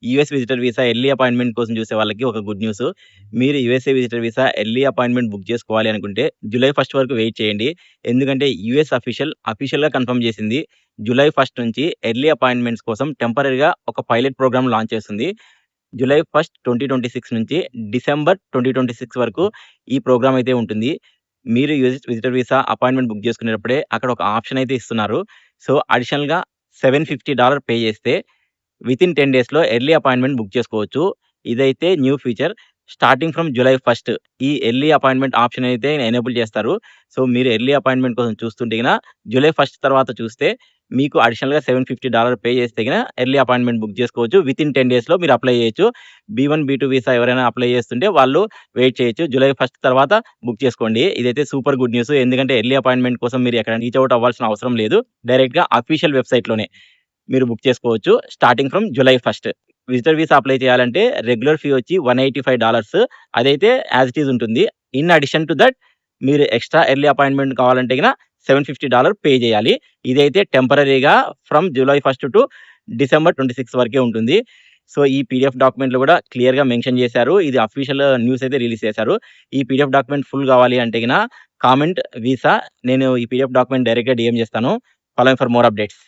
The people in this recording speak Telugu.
US visitor visa early appointment కోసం చూసే వాళ్ళకి ఒక గుడ్ న్యూస్. మీరు USA visitor visa early appointment book చేసుకోవాలి అనుకుంటే జూలై 1 వరకు వెయిట్ చేయండి. ఎందుకంటే యూఎస్ అఫీషియల్‌గా కన్ఫర్మ్ చేసింది. జూలై 1 నుంచి ఎర్లీ అపాయింట్‌మెంట్స్ కోసం టెంపరరీగా ఒక పైలట్ ప్రోగ్రామ్ లాంచ్ చేస్తుంది. జూలై 1, 2026 నుంచి డిసెంబర్ 2026 వరకు ఈ ప్రోగ్రామ్ అయితే ఉంటుంది. మీరు US visitor visa appointment book చేసుకునేటప్పుడే అక్కడ ఒక ఆప్షన్ అయితే ఇస్తున్నారు. సో, అడిషనల్‌గా $750 పే చేస్తే వితిన్ 10 డేస్‌లో ఎర్లీ అపాయింట్‌మెంట్ బుక్ చేసుకోవచ్చు. ఇదైతే new feature. Starting from July 1 ఈ ఎర్లీ అపాయింట్‌మెంట్ ఆప్షన్ అయితే ఎనేబుల్ చేస్తారు. సో, మీరు ఎర్లీ అపాయింట్‌మెంట్ కోసం చూస్తుంటే గిన జూలై 1 తర్వాత చూస్తే మీకు అడిషనల్‌గా $750 పే చేస్తే గిన ఎర్లీ అపాయింట్‌మెంట్ బుక్ చేసుకోవచ్చు. వితిన్ 10 డేస్‌లో మీరు అప్లై చేయొచ్చు. బీ1, బీ2 వీసా ఎవరైనా అప్లై చేస్తుంటే వాళ్ళు వెయిట్ చేయొచ్చు. జూలై 1 తర్వాత బుక్ చేసుకోండి. ఇదైతే సూపర్ గుడ్ న్యూస్. ఎందుకంటే ఎర్లీ అపాయింట్‌మెంట్ కోసం మీరు ఎక్కడ రీచ్ ఔట్ అవ్వాల్సిన అవసరం లేదు. డైరెక్ట్‌గా అఫీషియల్ వెబ్‌సైట్‌లోనే మీరు బుక్ చేసుకోవచ్చు. Starting from July 1. Visitor visa apply చేయాలంటే రెగ్యులర్ ఫీ వచ్చి $185 అదైతే యాజ్ ఇట్ ఈజ్ ఉంటుంది. ఇన్ అడిషన్ టు దట్ మీరు ఎక్స్‌ట్రా ఎర్లీ అపాయింట్‌మెంట్ కావాలంటే గిన $750 పే చేయాలి. ఇదైతే టెంపరరీగా ఫ్రమ్ జూలై 1 టు డిసెంబర్ 26 వరకే ఉంటుంది. సో, ఈ పీడీఎఫ్ డాక్యుమెంట్‌లో కూడా క్లియర్‌గా మెన్షన్ చేశారు. ఇది అఫీషియల్ న్యూస్ అయితే రిలీజ్ చేశారు. ఈ పీడీఎఫ్ డాక్యుమెంట్ ఫుల్ కావాలి అంటే గిన కామెంట్ వీసా నేను ఈ పీడీఎఫ్ డాక్యుమెంట్ డైరెక్ట్‌గా డీఎం చేస్తాను. Following for more updates.